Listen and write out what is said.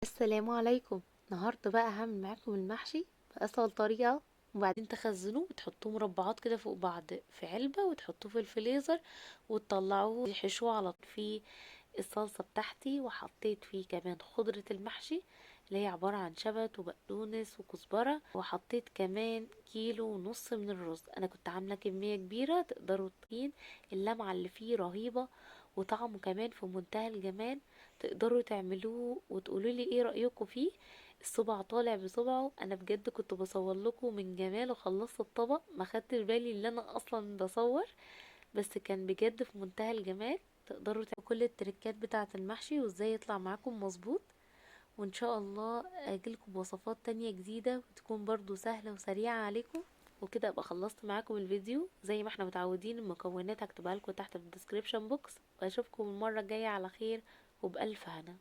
السلام عليكم. النهارده بقى هعمل معاكم المحشي بأسهل طريقة، وبعدين تخزنوه وتحطوه مربعات كده فوق بعض في علبة وتحطوه في الفريزر وتطلعوه يحشوه على طول. في الصلصة بتاعتي وحطيت فيه كمان خضرة المحشي اللي هي عبارة عن شبت وبقدونس وكزبرة، وحطيت كمان كيلو ونص من الرز. انا كنت عاملة كمية كبيرة تقدروا تقين. اللمعة اللي فيه رهيبة وطعمه كمان في منتهى الجمال. تقدروا تعملوه وتقولوا لي ايه رأيكم فيه. الصبع طالع بصبعه، انا بجد كنت بصور لكم من جماله. خلصت الطبق ما خدتش بالي ان انا اصلا بصور، بس كان بجد في منتهى الجمال. تقدروا تعملوا كل التريكات بتاعة المحشي وازاي يطلع معاكم مظبوط. وان شاء الله اجيلكم بوصفات تانية جديدة وتكون برضو سهلة وسريعة عليكم. وكده ابقى خلصت معاكم الفيديو زي ما احنا متعودين. المكونات هكتبها لكم تحت في الديسكريبشن بوكس، واشوفكم المرة الجاية على خير وبألف هنا.